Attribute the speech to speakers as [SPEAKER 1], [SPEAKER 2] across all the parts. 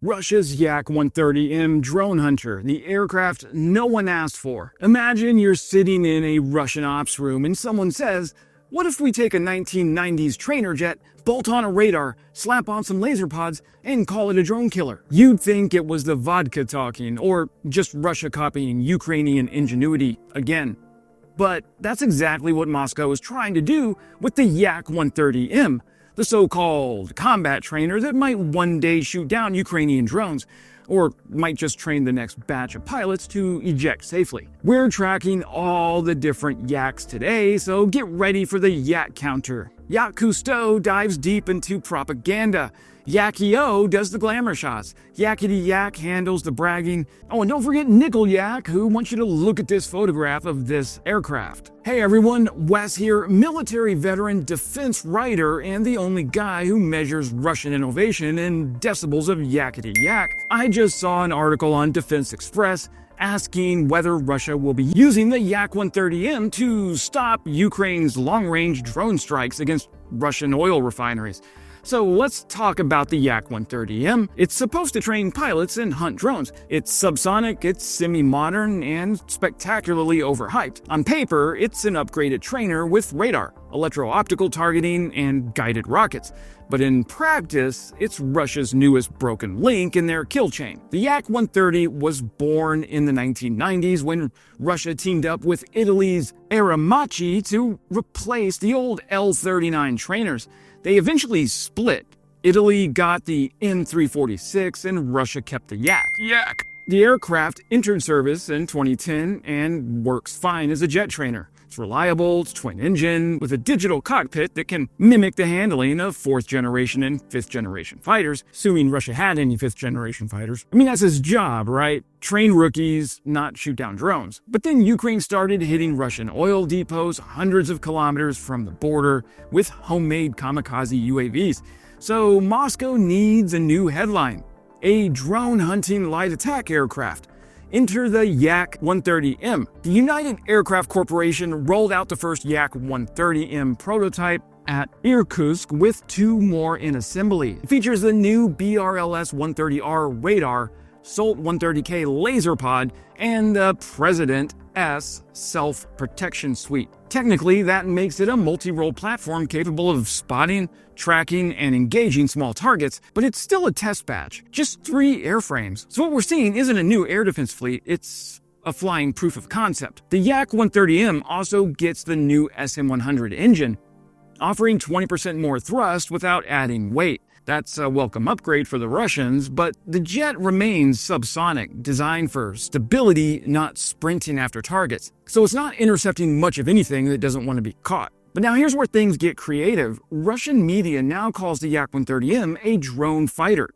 [SPEAKER 1] Russia's Yak-130M drone hunter, the aircraft no one asked for. Imagine you're sitting in a Russian ops room and someone says, "What if we take a 1990s trainer jet, bolt on a radar, slap on some laser pods, and call it a drone killer?" You'd think it was the vodka talking, or just Russia copying Ukrainian ingenuity again. But that's exactly what Moscow is trying to do with the Yak-130M, the so-called combat trainer that might one day shoot down Ukrainian drones, or might just train the next batch of pilots to eject safely. We're tracking all the different Yaks today, so get ready for the Yak counter. Yak Cousteau dives deep into propaganda. Yak-E-O does the glamour shots. Yakety Yak handles the bragging. Oh, and don't forget Nickel Yak, who wants you to look at this photograph of this aircraft. Hey everyone, Wes here, military veteran, defense writer, and the only guy who measures Russian innovation in decibels of Yakety Yak. I just saw an article on Defense Express asking whether Russia will be using the Yak-130M to stop Ukraine's long-range drone strikes against Russian oil refineries. So let's talk about the Yak-130M. It's supposed to train pilots and hunt drones. It's subsonic, it's semi-modern, and spectacularly overhyped. On paper, it's an upgraded trainer with radar, electro-optical targeting, and guided rockets. But in practice, it's Russia's newest broken link in their kill chain. The Yak-130 was born in the 1990s when Russia teamed up with Italy's airbases to replace the old L-39 trainers. They eventually split. Italy got the N-346 and Russia kept the Yak. The aircraft entered service in 2010 and works fine as a jet trainer. It's reliable, it's twin-engine, with a digital cockpit that can mimic the handling of 4th generation and 5th generation fighters, assuming Russia had any 5th generation fighters. I mean, that's his job, right? Train rookies, not shoot down drones. But then Ukraine started hitting Russian oil depots hundreds of kilometers from the border with homemade kamikaze UAVs. So Moscow needs a new headline: a drone-hunting light attack aircraft. Enter the Yak-130M. The United Aircraft Corporation rolled out the first Yak-130M prototype at Irkutsk with 2 more in assembly. It features the new BRLS-130R radar, SOLT-130K laser pod, and the President S self-protection suite. Technically, that makes it a multi-role platform capable of spotting, tracking, and engaging small targets, but it's still a test batch. Just 3 airframes. So what we're seeing isn't a new air defense fleet, it's a flying proof of concept. The Yak-130M also gets the new SM-100 engine, offering 20% more thrust without adding weight. That's a welcome upgrade for the Russians, but the jet remains subsonic, designed for stability, not sprinting after targets. So it's not intercepting much of anything that doesn't want to be caught. But now here's where things get creative. Russian media now calls the Yak-130M a drone fighter.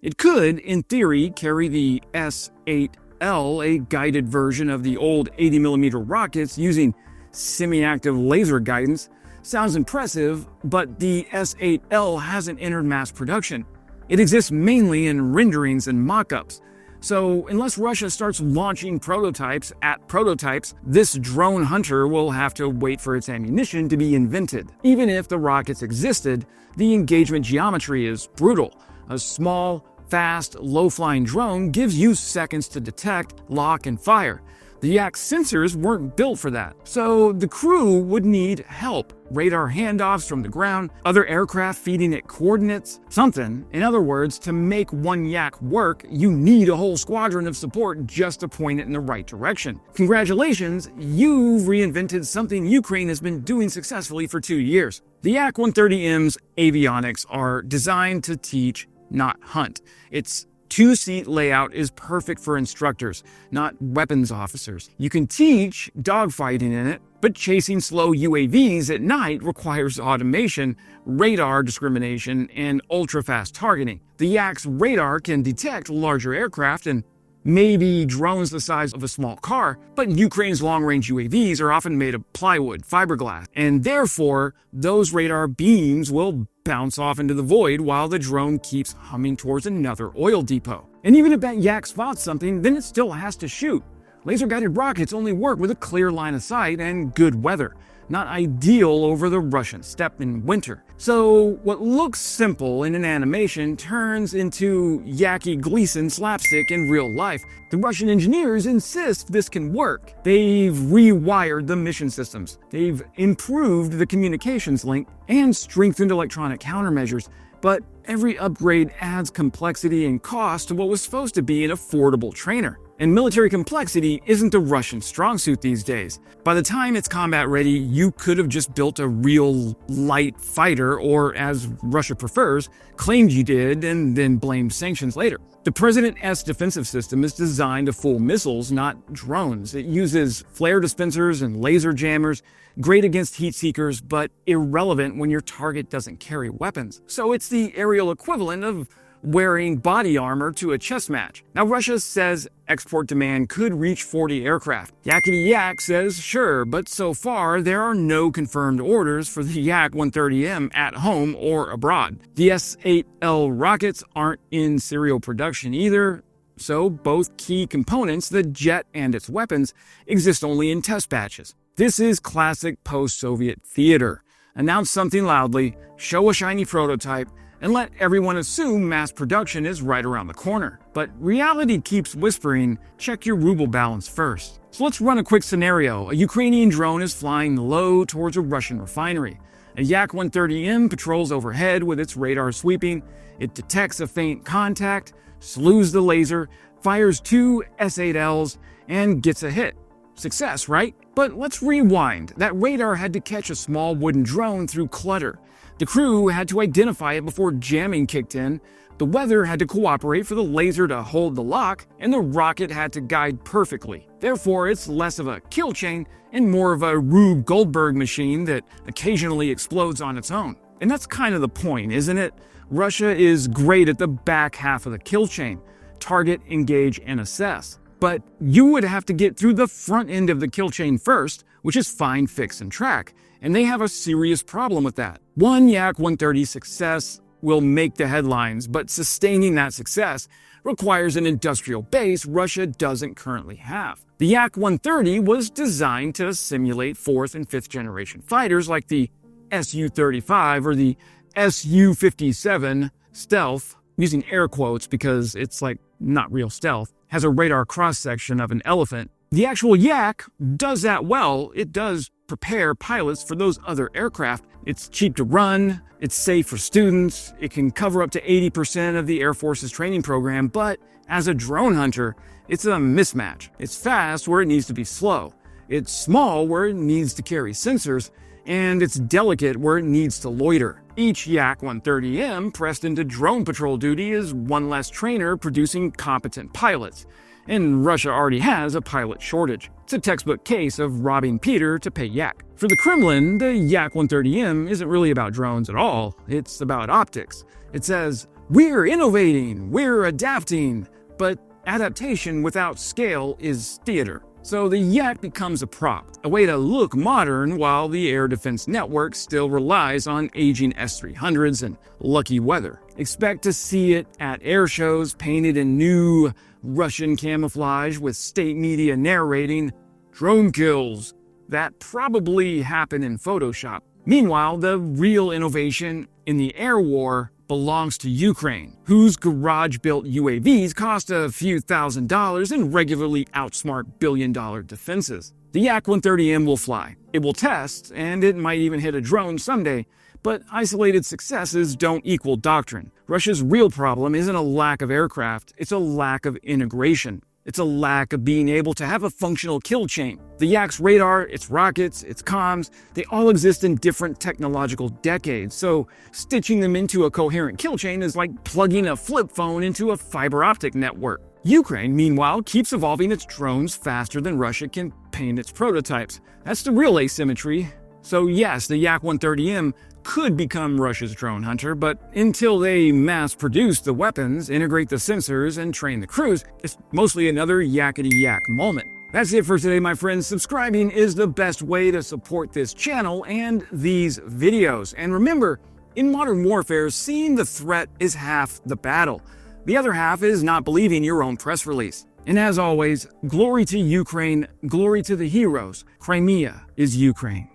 [SPEAKER 1] It could, in theory, carry the S-8L, a guided version of the old 80mm rockets using semi-active laser guidance. Sounds impressive, but the S-8L hasn't entered mass production. It exists mainly in renderings and mock-ups. So unless Russia starts launching prototypes at prototypes, this drone hunter will have to wait for its ammunition to be invented. Even if the rockets existed, the engagement geometry is brutal. A small, fast, low-flying drone gives you seconds to detect, lock, and fire. The Yak's sensors weren't built for that, so the crew would need help. Radar handoffs from the ground, other aircraft feeding it coordinates, something. In other words, to make one Yak work, you need a whole squadron of support just to point it in the right direction. Congratulations, you've reinvented something Ukraine has been doing successfully for 2 years. The Yak-130M's avionics are designed to teach, not hunt. Its 2-seat layout is perfect for instructors, not weapons officers. You can teach dogfighting in it, but chasing slow UAVs at night requires automation, radar discrimination, and ultra-fast targeting. The Yak's radar can detect larger aircraft and maybe drones the size of a small car, but Ukraine's long-range UAVs are often made of plywood, fiberglass, and therefore those radar beams will bounce off into the void while the drone keeps humming towards another oil depot. And even if that Yak spots something, then it still has to shoot. Laser-guided rockets only work with a clear line of sight and good weather, not ideal over the Russian steppe in winter. So what looks simple in an animation turns into Yaki Gleason slapstick in real life. The Russian engineers insist this can work. They've rewired the mission systems. They've improved the communications link and strengthened electronic countermeasures. But every upgrade adds complexity and cost to what was supposed to be an affordable trainer. And military complexity isn't the Russian strong suit these days. By the time it's combat ready, you could have just built a real light fighter, or as Russia prefers, claimed you did and then blamed sanctions later. The President-S defensive system is designed to fool missiles, not drones. It uses flare dispensers and laser jammers, great against heat seekers, but irrelevant when your target doesn't carry weapons. So it's the aerial equivalent of wearing body armor to a chess match. Now, Russia says export demand could reach 40 aircraft. Yakety Yak says sure, but so far there are no confirmed orders for the Yak 130M at home or abroad. The S-8L rockets aren't in serial production either, so both key components, the jet and its weapons, exist only in test batches. This is classic post-Soviet theater. Announce something loudly, show a shiny prototype, and let everyone assume mass production is right around the corner. But reality keeps whispering, check your ruble balance first. So let's run a quick scenario. A Ukrainian drone is flying low towards a Russian refinery. A Yak 130M patrols overhead with its radar sweeping. It detects a faint contact, slews the laser, fires 2 S-8Ls, and gets a hit. Success, right? But let's rewind. That radar had to catch a small wooden drone through clutter. The crew had to identify it before jamming kicked in, the weather had to cooperate for the laser to hold the lock, and the rocket had to guide perfectly. Therefore, it's less of a kill chain and more of a Rube Goldberg machine that occasionally explodes on its own. And that's kind of the point, isn't it? Russia is great at the back half of the kill chain: target, engage, and assess. But you would have to get through the front end of the kill chain first, which is find, fix, and track. And they have a serious problem with that. One Yak 130 success will make the headlines, but sustaining that success requires an industrial base Russia doesn't currently have. The Yak 130 was designed to simulate 4th and 5th generation fighters like the Su-35 or the Su-57 stealth, using air quotes because it's like not real stealth, has a radar cross-section of an elephant. The actual Yak does that well. It does prepare pilots for those other aircraft. It's cheap to run, it's safe for students, it can cover up to 80% of the Air Force's training program, but as a drone hunter, it's a mismatch. It's fast where it needs to be slow. It's small where it needs to carry sensors, and it's delicate where it needs to loiter. Each Yak 130M pressed into drone patrol duty is one less trainer producing competent pilots. And Russia already has a pilot shortage. It's a textbook case of robbing Peter to pay Yak. For the Kremlin, the Yak 130M isn't really about drones at all. It's about optics. It says, we're innovating, we're adapting, but adaptation without scale is theater. So the Yak becomes a prop, a way to look modern while the air defense network still relies on aging S-300s and lucky weather. Expect to see it at air shows painted in new Russian camouflage with state media narrating drone kills that probably happen in Photoshop. Meanwhile, the real innovation in the air war belongs to Ukraine, whose garage-built UAVs cost a few $1,000s and regularly outsmart billion-dollar defenses. The Yak 130M will fly. It will test, and it might even hit a drone someday, but isolated successes don't equal doctrine. Russia's real problem isn't a lack of aircraft, it's a lack of integration. It's a lack of being able to have a functional kill chain. The Yak's radar, its rockets, its comms, they all exist in different technological decades, so stitching them into a coherent kill chain is like plugging a flip phone into a fiber optic network. Ukraine, meanwhile, keeps evolving its drones faster than Russia can paint its prototypes. That's the real asymmetry. So yes, the Yak 130M could become Russia's drone hunter, but until they mass-produce the weapons, integrate the sensors, and train the crews, it's mostly another yakety-yak moment. That's it for today, my friends. Subscribing is the best way to support this channel and these videos. And remember, in modern warfare, seeing the threat is half the battle. The other half is not believing your own press release. And as always, glory to Ukraine, glory to the heroes. Crimea is Ukraine.